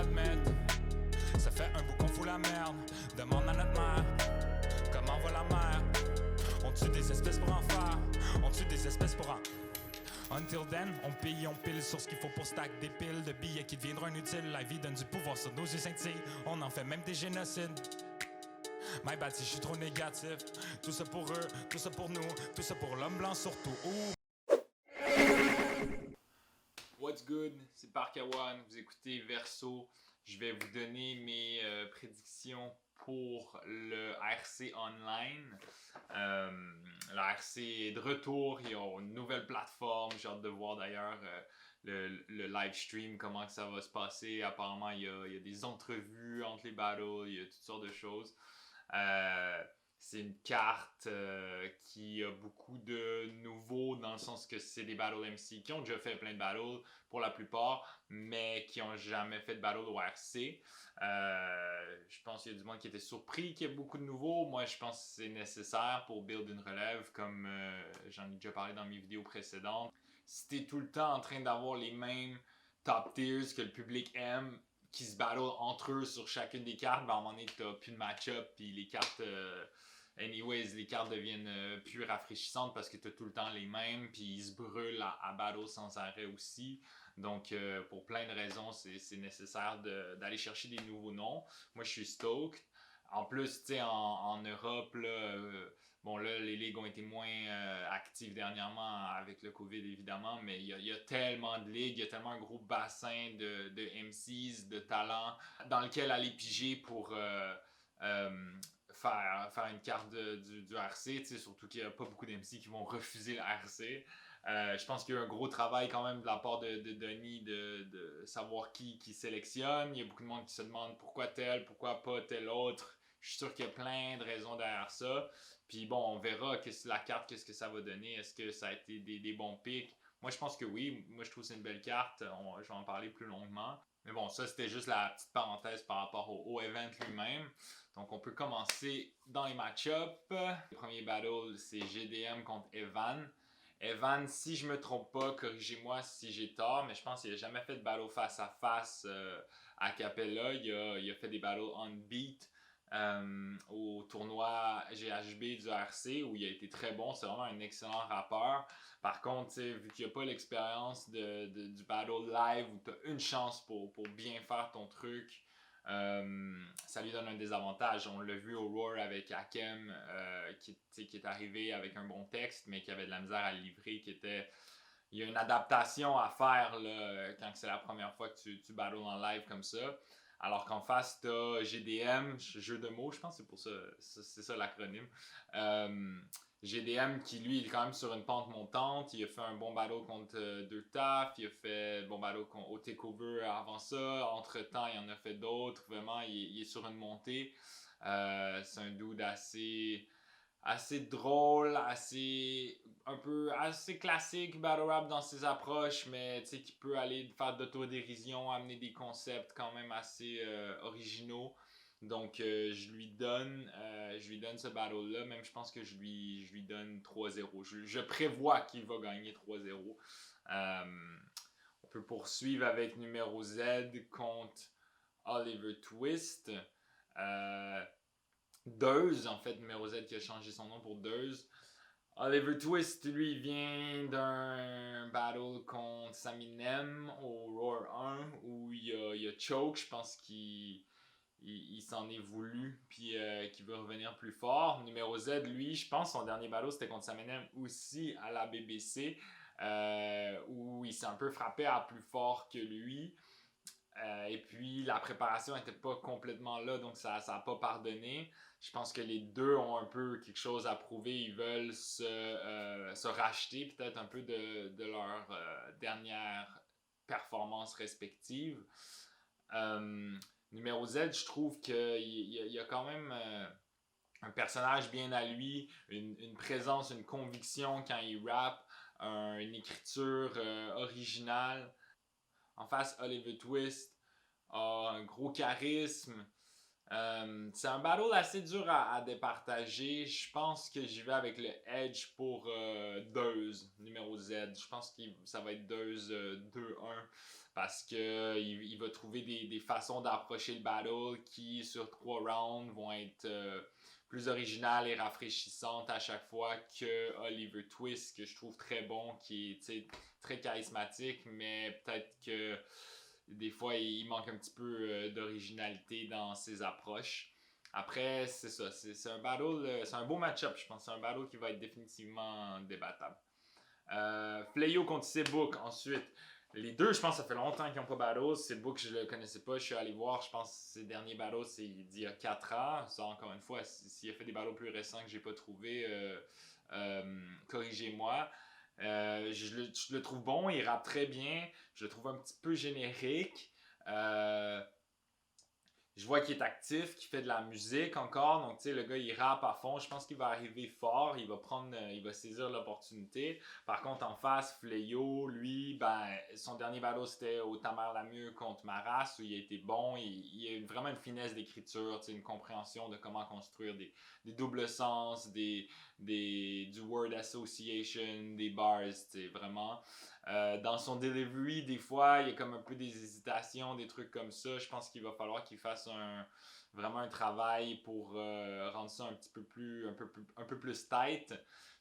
l'admettre. Ça fait un bout qu'on fout la merde. Demande à notre mère comment va la mer. On tue des espèces pour en faire. On tue des espèces pour en... Until then, on pille, on pile sur ce qu'il faut pour stack des piles de billets qui deviendront inutiles. La vie donne du pouvoir sur nos yeux scintillent. On en fait même des génocides. My bad si je suis trop négatif. Tout ça pour eux, tout ça pour nous, tout ça pour l'homme blanc surtout. Ouh. What's good? C'est Parkawan, vous écoutez Verso. Je vais vous donner mes prédictions pour le RC Online. Le RC est de retour, il y a une nouvelle plateforme. J'ai hâte de voir d'ailleurs le live stream, comment que ça va se passer. Apparemment, il y a des entrevues entre les battles, il y a toutes sortes de choses. C'est une carte qui a beaucoup de nouveaux dans le sens que c'est des battle MC qui ont déjà fait plein de battles pour la plupart, mais qui n'ont jamais fait de battle au RC. Je pense qu'il y a du monde qui était surpris qu'il y ait beaucoup de nouveaux. Moi, je pense que c'est nécessaire pour build une relève, comme j'en ai déjà parlé dans mes vidéos précédentes. Si t'es tout le temps en train d'avoir les mêmes top tiers que le public aime, qui se battle entre eux sur chacune des cartes, ben à un moment donné, t'as plus de match-up, puis les cartes... anyways, les cartes deviennent plus rafraîchissantes parce que t'as tout le temps les mêmes, puis ils se brûlent à battle sans arrêt aussi. Donc, pour plein de raisons, c'est nécessaire d'aller chercher des nouveaux noms. Moi, je suis stoked. En plus, tu sais, en Europe, là, bon là, les ligues ont été moins actives dernièrement avec le COVID, évidemment, mais il y a tellement de ligues, il y a tellement un gros bassin de MCs, de talents, dans lequel aller piger pour faire une carte du RC, surtout qu'il n'y a pas beaucoup d'MC qui vont refuser le RC. Je pense qu'il y a un gros travail quand même de la part de Denis de savoir qui sélectionne. Il y a beaucoup de monde qui se demande pourquoi tel, pourquoi pas tel autre. Je suis sûr qu'il y a plein de raisons derrière ça. Puis bon, on verra la carte, qu'est-ce que ça va donner. Est-ce que ça a été des bons picks? Moi, je pense que oui. Moi, je trouve que c'est une belle carte. Je vais en parler plus longuement. Mais bon, ça, c'était juste la petite parenthèse par rapport au event lui-même. Donc, on peut commencer dans les match-ups. Le premier battle, c'est GDM contre Evan. Evan, si je me trompe pas, corrigez-moi si j'ai tort, mais je pense qu'il n'a jamais fait de battle face à face à Capella. Il a fait des battles on beat au tournoi GHB du RC où il a été très bon. C'est vraiment un excellent rappeur. Par contre, vu qu'il n'y a pas l'expérience du battle live où tu as une chance pour bien faire ton truc, ça lui donne un désavantage. On l'a vu au Roar avec Hakem qui est arrivé avec un bon texte mais qui avait de la misère à le livrer, il y a une adaptation à faire là, quand c'est la première fois que tu battles en live comme ça. Alors qu'en face, tu as GDM, jeu de mots, je pense que c'est pour ça, c'est ça l'acronyme. GDM qui lui est quand même sur une pente montante. Il a fait un bon battle contre Deux Taf. Il a fait un bon battle au Takeover avant ça. Entre temps, il en a fait d'autres. Vraiment, il est sur une montée. C'est un dude assez drôle, assez classique battle rap dans ses approches, mais tu sais qui peut aller faire d'autodérision, amener des concepts quand même assez originaux. Donc je lui donne ce battle là, même je pense que je lui donne 3-0. Je prévois qu'il va gagner 3-0. On peut poursuivre avec numéro Z contre Oliver Twist. Deuse, en fait, numéro Z qui a changé son nom pour Deuse. Oliver Twist, lui, vient d'un battle contre Saminem au Roar 1 où il y a Choke, je pense qu'il s'en est voulu puis qu'il veut revenir plus fort. Numéro Z, lui, je pense son dernier battle c'était contre Saminem aussi à la BBC où il s'est un peu frappé à plus fort que lui. Et puis la préparation n'était pas complètement là, donc ça n'a pas pardonné. Je pense que les deux ont un peu quelque chose à prouver. Ils veulent se racheter peut-être un peu de leur dernière performance respective. Numéro Z, je trouve qu'il y a quand même un personnage bien à lui, une présence, une conviction quand il rappe, une écriture originale. En face, Oliver Twist a un gros charisme, C'est un battle assez dur à départager. Je pense que j'y vais avec le Edge pour Deuze, numéro Z. Je pense que ça va être Deuze 2-1 parce que il va trouver des façons d'approcher le battle qui, sur 3 rounds, vont être plus originales et rafraîchissantes à chaque fois que Oliver Twist, que je trouve très bon, qui est très charismatique, mais peut-être que des fois, il manque un petit peu d'originalité dans ses approches. Après, c'est ça. C'est un battle, c'est un beau match-up, je pense. C'est un battle qui va être définitivement débattable. Flayo contre Seabook, ensuite. Les deux, je pense, ça fait longtemps qu'ils n'ont pas battle. Seabook, je le connaissais pas. Je suis allé voir, je pense, ses derniers battles, c'est d'il y a 4 ans. Ça, encore une fois, s'il a fait des battles plus récents que j'ai pas trouvé, corrigez-moi. Je le trouve bon, il rappe très bien. Je le trouve un petit peu générique. Je vois qu'il est actif, qu'il fait de la musique encore. Donc, tu sais, le gars, il rappe à fond. Je pense qu'il va arriver fort. Il va saisir l'opportunité. Par contre, en face, Flayo, lui, son dernier battle, c'était au Tamer-Lamieux contre Maras, où il a été bon. Il a vraiment une finesse d'écriture, tu sais, une compréhension de comment construire des doubles sens, du word association, des bars, tu sais, vraiment. Dans son delivery, des fois, il y a comme un peu des hésitations, des trucs comme ça. Je pense qu'il va falloir qu'il fasse vraiment un travail pour rendre ça un peu plus tight.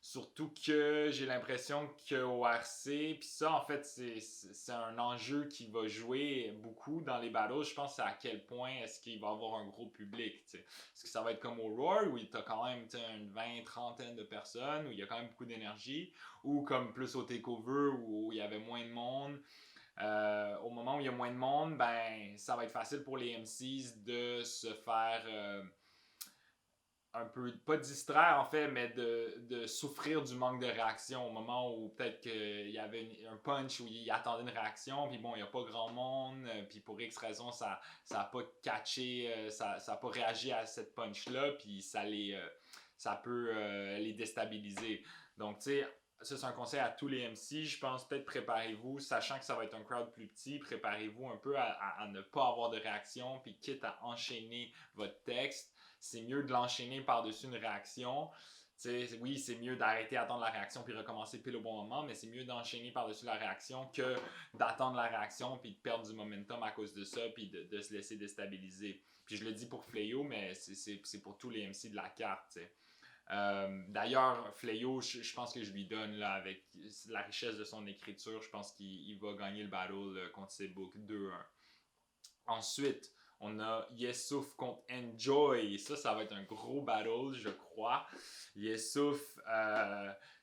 Surtout que j'ai l'impression qu'au RC, puis ça, en fait, c'est un enjeu qui va jouer beaucoup dans les battles. Je pense à quel point est-ce qu'il va avoir un gros public. T'sais. Est-ce que ça va être comme au Roar, où il y a quand même une 20-30 de personnes, où il y a quand même beaucoup d'énergie, ou comme plus au Takeover, où il y avait moins de monde. Au moment où il y a moins de monde, ça va être facile pour les MCs de se faire un peu, pas distraire en fait, mais de souffrir du manque de réaction au moment où peut-être qu'il y avait un punch où il attendait une réaction, puis bon, il n'y a pas grand monde, puis pour X raison, ça n'a pas catché, ça n'a pas réagi à cette punch-là, puis ça peut les déstabiliser. Donc, tu sais, ça, c'est un conseil à tous les MC. Je pense peut-être préparez-vous, sachant que ça va être un crowd plus petit, préparez-vous un peu à ne pas avoir de réaction, puis quitte à enchaîner votre texte, c'est mieux de l'enchaîner par-dessus une réaction. T'sais, oui, c'est mieux d'arrêter, attendre la réaction puis recommencer pile au bon moment, mais c'est mieux d'enchaîner par-dessus la réaction que d'attendre la réaction puis de perdre du momentum à cause de ça puis de se laisser déstabiliser. Puis je le dis pour Flayo, mais c'est pour tous les MC de la carte. T'sais. D'ailleurs, Flayo, je pense que je lui donne là, avec la richesse de son écriture, je pense qu'il va gagner le battle contre Seabook 2-1. Ensuite, on a Yessouf contre Enjoy. Ça va être un gros battle, je crois. Yessouf,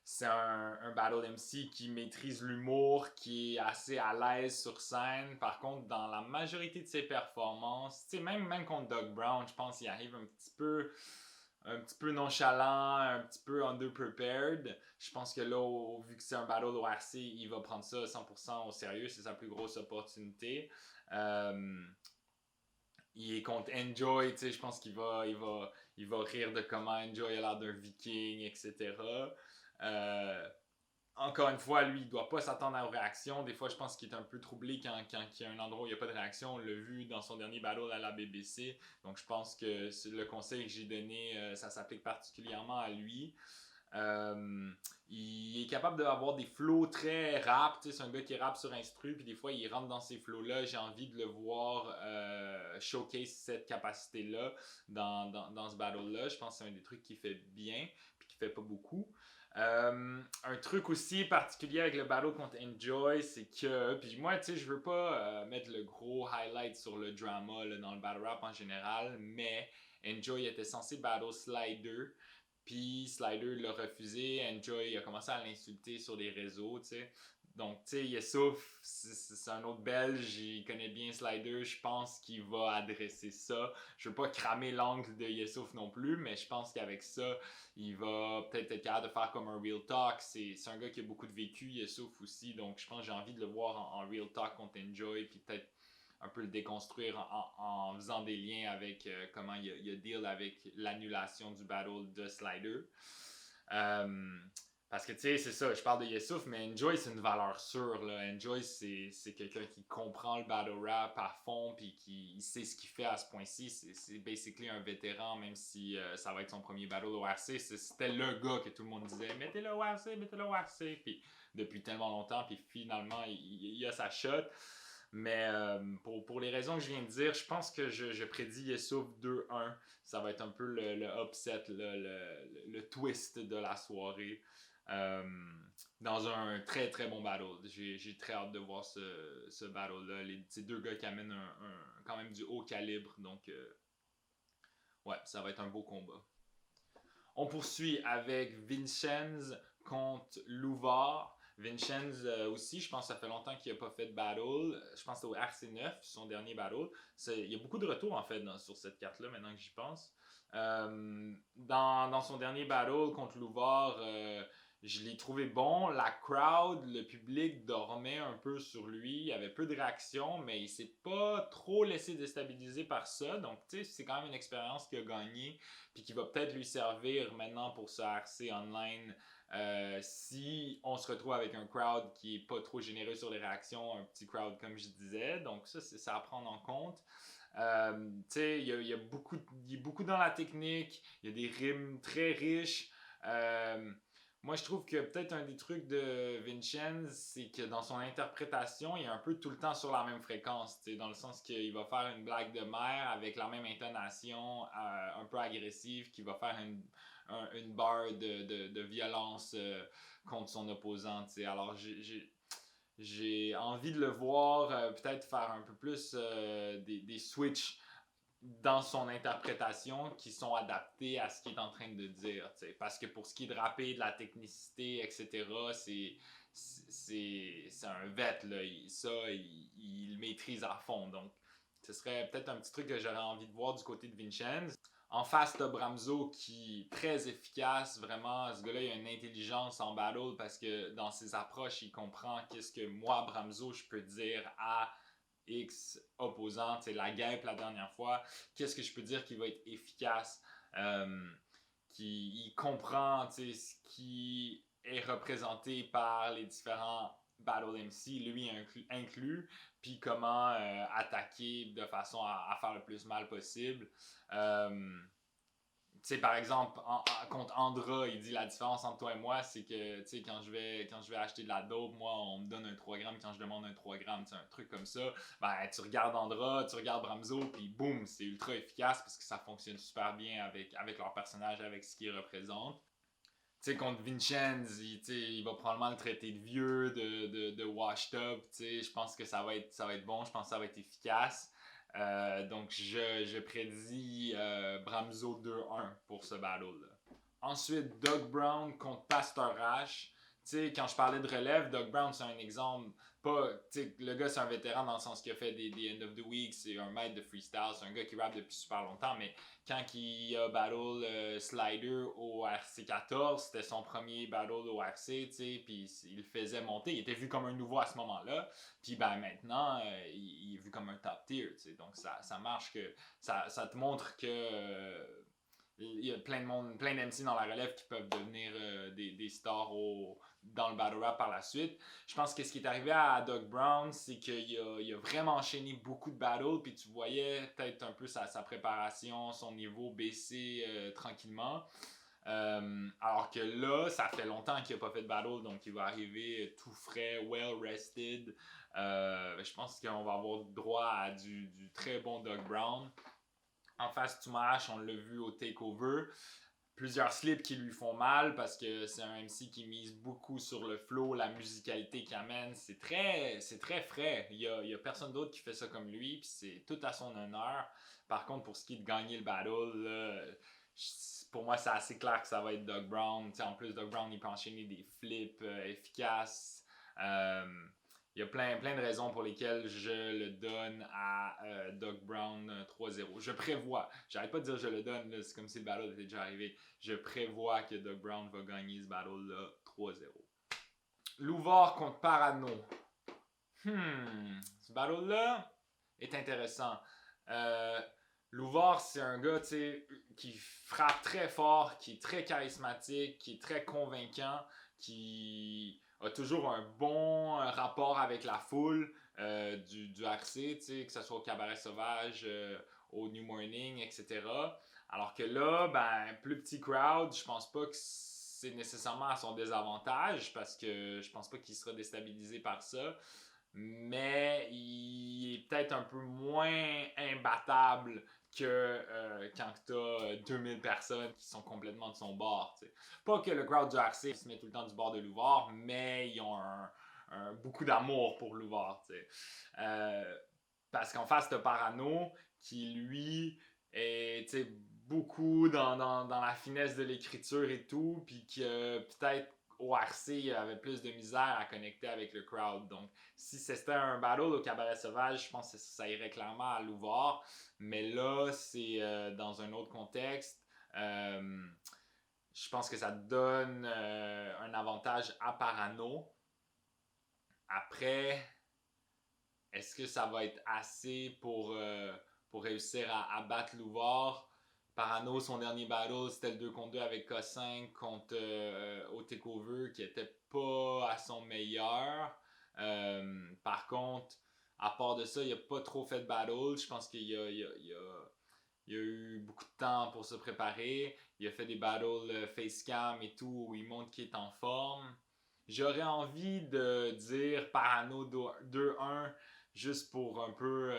c'est un battle MC qui maîtrise l'humour, qui est assez à l'aise sur scène. Par contre, dans la majorité de ses performances, même contre Doug Brown, je pense qu'il arrive un petit peu nonchalant, un petit peu underprepared. Je pense que là, vu que c'est un battle au RC, il va prendre ça 100% au sérieux. C'est sa plus grosse opportunité. Il est contre Enjoy, tu sais, je pense qu'il va rire de comment Enjoy a l'air d'un viking, etc. Encore une fois, lui, il doit pas s'attendre aux réactions. Des fois, je pense qu'il est un peu troublé quand il y a un endroit où il n'y a pas de réaction. On l'a vu dans son dernier battle à la BBC. Donc, je pense que le conseil que j'ai donné, ça s'applique particulièrement à lui. Il est capable d'avoir des flows très rap, c'est un gars qui rappe sur instru, puis des fois il rentre dans ces flows-là. J'ai envie de le voir showcase cette capacité-là dans ce battle-là. Je pense que c'est un des trucs qu'il fait bien, puis qu'il fait pas beaucoup. Un truc aussi particulier avec le battle contre Enjoy, c'est que, puis moi, tu sais, je veux pas mettre le gros highlight sur le drama là, dans le battle rap en général, mais Enjoy était censé battle Slider. Puis Slider l'a refusé, Enjoy a commencé à l'insulter sur les réseaux, tu sais. Donc, tu sais, Yessouf, c'est un autre Belge, il connaît bien Slider, je pense qu'il va adresser ça. Je veux pas cramer l'angle de Yessouf non plus, mais je pense qu'avec ça, il va peut-être être capable de faire comme un Real Talk. C'est un gars qui a beaucoup de vécu, Yessouf aussi, donc je pense que j'ai envie de le voir en Real Talk contre Enjoy, puis peut-être un peu le déconstruire en faisant des liens avec comment il a deal avec l'annulation du battle de Slider. Parce que, tu sais, c'est ça, je parle de Yessouf, mais Enjoy, c'est une valeur sûre, là. Enjoy, c'est quelqu'un qui comprend le battle rap à fond, puis qui sait ce qu'il fait à ce point-ci. C'est basically un vétéran, même si ça va être son premier battle au RC. C'était le gars que tout le monde disait « Mettez-le au RC, mettez-le au RC », puis depuis tellement longtemps, puis finalement, il a sa shot. Mais pour les raisons que je viens de dire, je pense que je prédis Yessouf 2-1. Ça va être un peu le upset, le twist de la soirée. Dans un très très bon battle. J'ai très hâte de voir ce battle-là. Ces deux gars qui amènent quand même du haut calibre. Donc, ouais, ça va être un beau combat. On poursuit avec Vincenz contre Louvard. Vincenz aussi, je pense que ça fait longtemps qu'il n'a pas fait de battle. Je pense que c'était au RC9, son dernier battle. Il y a beaucoup de retours en fait sur cette carte-là maintenant que j'y pense. Dans son dernier battle contre Louvard, je l'ai trouvé bon. La crowd, le public dormait un peu sur lui. Il y avait peu de réactions, mais il s'est pas trop laissé déstabiliser par ça. Donc, tu sais, c'est quand même une expérience qu'il a gagnée, puis qui va peut-être lui servir maintenant pour ce RC online. Si on se retrouve avec un crowd qui est pas trop généreux sur les réactions, un petit crowd comme je disais. Donc, ça à prendre en compte. Tu sais, il y a beaucoup dans la technique. Il y a des rimes très riches. Moi, je trouve que peut-être un des trucs de Vincenz, c'est que dans son interprétation, il est un peu tout le temps sur la même fréquence, dans le sens qu'il va faire une blague de mère avec la même intonation un peu agressive, qu'il va faire une barre de violence contre son opposant. T'sais. Alors, j'ai envie de le voir peut-être faire un peu plus des switches dans son interprétation qui sont adaptés à ce qu'il est en train de dire. T'sais. Parce que pour ce qui est de rapper, de la technicité, etc., c'est un vet. Là. Il le maîtrise à fond. Donc, ce serait peut-être un petit truc que j'aurais envie de voir du côté de Vincenz. En face, t'as Bramzo qui est très efficace. Vraiment, ce gars-là, il a une intelligence en battle parce que dans ses approches, il comprend qu'est-ce que moi, Bramzo, je peux dire à X opposant, la guêpe la dernière fois, qu'est-ce que je peux dire qui va être efficace, il comprend ce qui est représenté par les différents Battle MC, lui inclus, puis comment attaquer de façon à faire le plus mal possible. Tu sais, par exemple, contre Andra, il dit la différence entre toi et moi, c'est que, tu sais, quand je vais acheter de la dope, moi, on me donne un 3 grammes quand je demande un 3 grammes, tu sais, un truc comme ça. Ben, tu regardes Andra, tu regardes Bramzo, puis boum, c'est ultra efficace parce que ça fonctionne super bien avec leur personnage, avec ce qu'ils représentent. Tu sais, contre Vincenz, il va probablement le traiter de vieux, de washed up, tu sais, je pense que ça va être bon, je pense que ça va être efficace. Donc, je prédis Bramzo 2-1 pour ce battle-là. Ensuite, Doug Brown contre Pastor Rash. Tu sais, quand je parlais de relève, Doug Brown, c'est un exemple. Le gars, c'est un vétéran dans le sens qu'il a fait des End of the Week, c'est un maître de freestyle, c'est un gars qui rappe depuis super longtemps, mais quand il a battle Slider au RC14, c'était son premier battle au RC, tu sais, puis il le faisait monter, il était vu comme un nouveau à ce moment-là, puis ben maintenant, il est vu comme un top tier, tu sais, donc ça marche que, ça te montre que il y a plein de monde, plein d'MC dans la relève qui peuvent devenir des stars dans le battle rap par la suite. Je pense que ce qui est arrivé à Doug Brown, c'est qu'il a vraiment enchaîné beaucoup de battles, puis tu voyais peut-être un peu sa préparation, son niveau baisser tranquillement. Alors que là, ça fait longtemps qu'il n'a pas fait de battle, donc il va arriver tout frais, well rested. Je pense qu'on va avoir droit à du très bon Doug Brown. En face, Tumash, on l'a vu au Takeover. Plusieurs slips qui lui font mal parce que c'est un MC qui mise beaucoup sur le flow, la musicalité qu'il amène. C'est très frais. Il y a personne d'autre qui fait ça comme lui, puis c'est tout à son honneur. Par contre, pour ce qui est de gagner le battle, là, pour moi, c'est assez clair que ça va être Doug Brown. T'sais, en plus, Doug Brown, il peut enchaîner des flips efficaces. Il y a plein de raisons pour lesquelles je le donne à Doug Brown 3-0. Je prévois, j'arrête pas de dire je le donne, là, c'est comme si le battle était déjà arrivé. Je prévois que Doug Brown va gagner ce battle-là 3-0. Louvard contre Parano. Ce battle-là est intéressant. Louvard, c'est un gars qui frappe très fort, qui est très charismatique, qui est très convaincant. qui a toujours un bon rapport avec la foule du RC, que ce soit au Cabaret Sauvage, au New Morning, etc. Alors que là, ben, plus petit crowd, je pense pas que c'est nécessairement à son désavantage parce que je pense pas qu'il sera déstabilisé par ça. Mais il est peut-être un peu moins imbattable que quand tu as 2000 personnes qui sont complètement de son bord. T'sais. Pas que le crowd du RC se met tout le temps du bord de Louvard, mais ils ont beaucoup d'amour pour Louvard. Parce qu'en face, t'as Parano qui, lui, est beaucoup dans la finesse de l'écriture et tout, puis qui peut-être au RC avait plus de misère à connecter avec le crowd. Donc, si c'était un battle au Cabaret Sauvage, je pense que ça irait clairement à Louvard. Mais là, c'est dans un autre contexte. Je pense que ça donne un avantage à Parano. Après, est-ce que ça va être assez pour réussir à battre Louvard? Parano, son dernier battle, c'était le 2 contre 2 avec K5 contre au Takeover, qui était pas à son meilleur. Par contre, à part de ça, il a pas trop fait de battle. Je pense qu'il a eu beaucoup de temps pour se préparer. Il a fait des battles facecam et tout, où il montre qu'il est en forme. J'aurais envie de dire Parano 2-1, juste pour un peu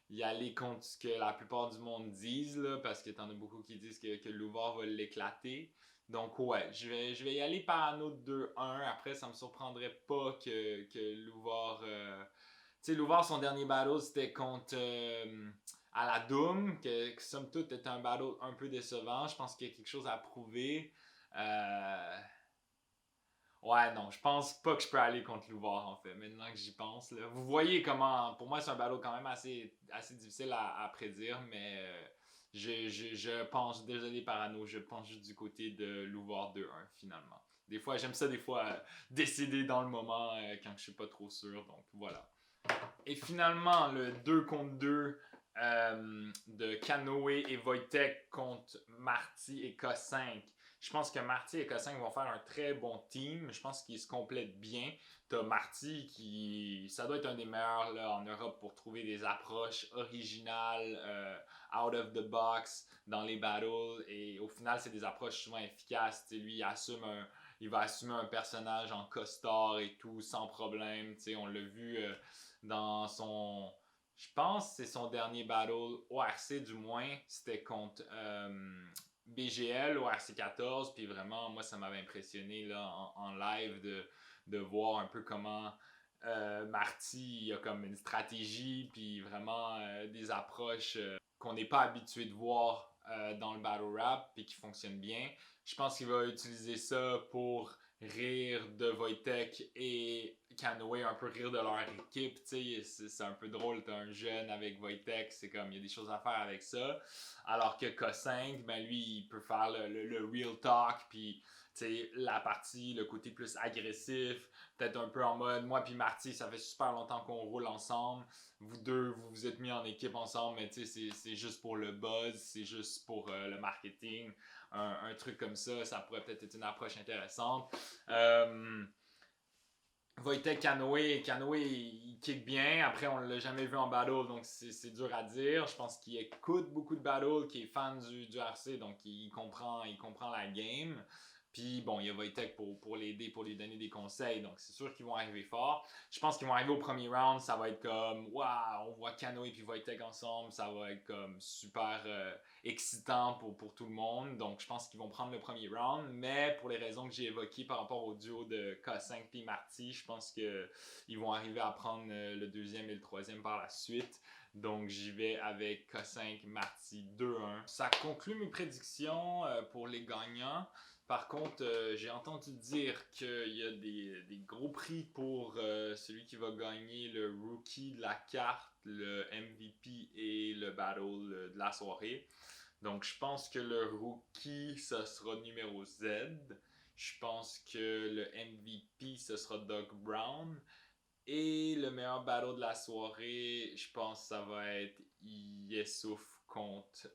y aller contre ce que la plupart du monde disent, là, parce que t'en as beaucoup qui disent que Louvard va l'éclater. Donc ouais, je vais y aller Parano 2-1. Après, ça me surprendrait pas que Louvard... Tu sais, Louvard, son dernier battle, c'était contre à la Doom, que somme toute était un battle un peu décevant. Je pense qu'il y a quelque chose à prouver. Ouais, non, je pense pas que je peux aller contre Louvard, en fait, maintenant que j'y pense. Là. Vous voyez comment, pour moi, c'est un battle quand même assez difficile à prédire, mais je pense, désolé Parano, je pense juste du côté de Louvard 2-1, finalement. Des fois, j'aime ça, des fois, décider dans le moment quand je suis pas trop sûr, donc voilà. Et finalement, le 2 contre 2 de Canoë et Wojtek contre Marty et K5. Je pense que Marty et K5 vont faire un très bon team. Je pense qu'ils se complètent bien. T'as Marty qui, ça doit être un des meilleurs là, en Europe pour trouver des approches originales, out of the box dans les battles. Et au final, c'est des approches souvent efficaces. T'sais, lui, il va assumer un personnage en costard et tout sans problème. T'sais, on l'a vu dans son... Je pense que c'est son dernier battle au RC du moins. C'était contre BGL au RC14. Puis vraiment, moi, ça m'avait impressionné là, en live de voir un peu comment Marty a comme une stratégie. Puis vraiment des approches qu'on n'est pas habitué de voir dans le battle rap. Puis qui fonctionnent bien. Je pense qu'il va utiliser ça pour rire de Wojtek et Canoë, un peu rire de leur équipe, c'est un peu drôle, t'as un jeune avec Wojtek, c'est comme, il y a des choses à faire avec ça, alors que K5, ben lui, il peut faire le real talk, puis la partie, le côté plus agressif, peut-être un peu en mode, moi puis Marty, ça fait super longtemps qu'on roule ensemble, vous deux, vous vous êtes mis en équipe ensemble, mais c'est juste pour le buzz, c'est juste pour le marketing, un truc comme ça pourrait peut-être être une approche intéressante. Wojtek Canoë, il kick bien. Après, on l'a jamais vu en battle, donc c'est dur à dire. Je pense qu'il écoute beaucoup de battle, qu'il est fan du RC, donc il comprend la game. Puis bon, il y a Wojtek pour l'aider, pour lui donner des conseils, donc c'est sûr qu'ils vont arriver fort. Je pense qu'ils vont arriver au premier round, ça va être comme waouh, on voit Canoë puis Wojtek ensemble, ça va être comme super excitant pour tout le monde. Donc je pense qu'ils vont prendre le premier round, mais pour les raisons que j'ai évoquées par rapport au duo de K5 puis Marty, je pense qu'ils vont arriver à prendre le deuxième et le troisième par la suite. Donc j'y vais avec K5 Marty 2-1. Ça conclut mes prédictions pour les gagnants. Par contre, j'ai entendu dire qu'il y a des gros prix pour celui qui va gagner le rookie de la carte, le MVP et le battle de la soirée. Donc, je pense que le rookie, ce sera numéro Z. Je pense que le MVP, ce sera Doug Brown. Et le meilleur battle de la soirée, je pense que ça va être Yessouf contre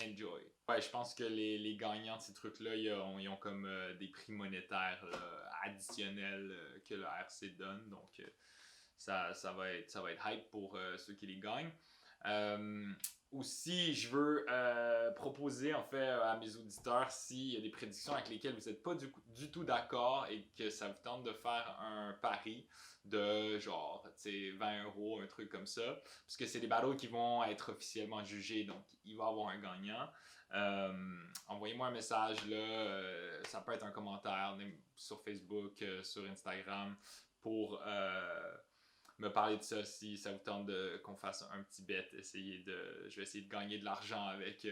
enjoy. Ouais, je pense que les gagnants de ces trucs-là, ils ont comme des prix monétaires là, additionnels que le RC donne. Donc, ça va être hype pour ceux qui les gagnent. Aussi, je veux proposer en fait à mes auditeurs s'il y a des prédictions avec lesquelles vous n'êtes pas du tout d'accord et que ça vous tente de faire un pari de genre 20 €, un truc comme ça, parce que c'est des battles qui vont être officiellement jugés, donc il va y avoir un gagnant. Envoyez-moi un message là, ça peut être un commentaire sur Facebook, sur Instagram pour me parler de ça si ça vous tente qu'on fasse un petit bet. Je vais essayer de gagner de l'argent avec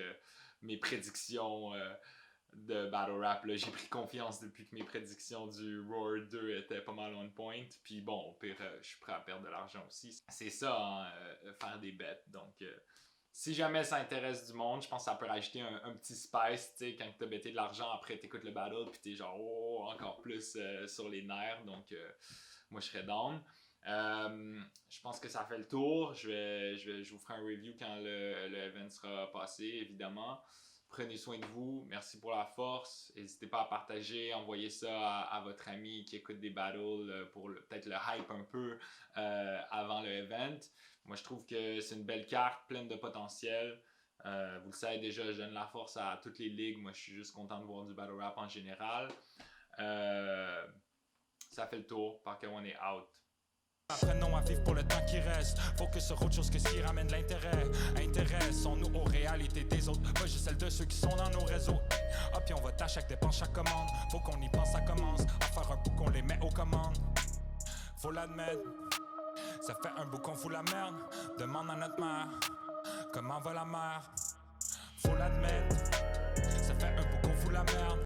mes prédictions de Battle Rap. Là, j'ai pris confiance depuis que mes prédictions du Roar 2 étaient pas mal on point. Puis bon, au pire, je suis prêt à perdre de l'argent aussi. C'est ça, hein, faire des bets. Donc, si jamais ça intéresse du monde, je pense que ça peut rajouter un petit spice. Tu sais, quand tu as betté de l'argent, après tu écoutes le battle, puis tu es genre, oh, encore plus sur les nerfs. Donc, moi, je serais down. Je pense que ça fait le tour. Je vous ferai un review quand le event sera passé, évidemment. Prenez soin de vous. Merci pour la force. N'hésitez pas à partager, envoyez ça à votre ami qui écoute des battles pour peut-être le hype un peu avant le event. Moi, je trouve que c'est une belle carte, pleine de potentiel. Vous le savez déjà, je donne la force à toutes les ligues. Moi, je suis juste content de voir du battle rap en général. Ça fait le tour. Parker One est out. Apprenons à vivre pour le temps qui reste. Focus sur autre chose que ce qui ramène l'intérêt. Intéressons-nous aux réalités des autres, pas juste celles de ceux qui sont dans nos réseaux. Ah, puis on va tâcher chaque dépense, chaque commande. Faut qu'on y pense, ça commence. À faire un bout qu'on les met aux commandes. Faut l'admettre, ça fait un bout qu'on fout la merde. Demande à notre mère, comment va la mer? Faut l'admettre, ça fait un bout qu'on fout la merde.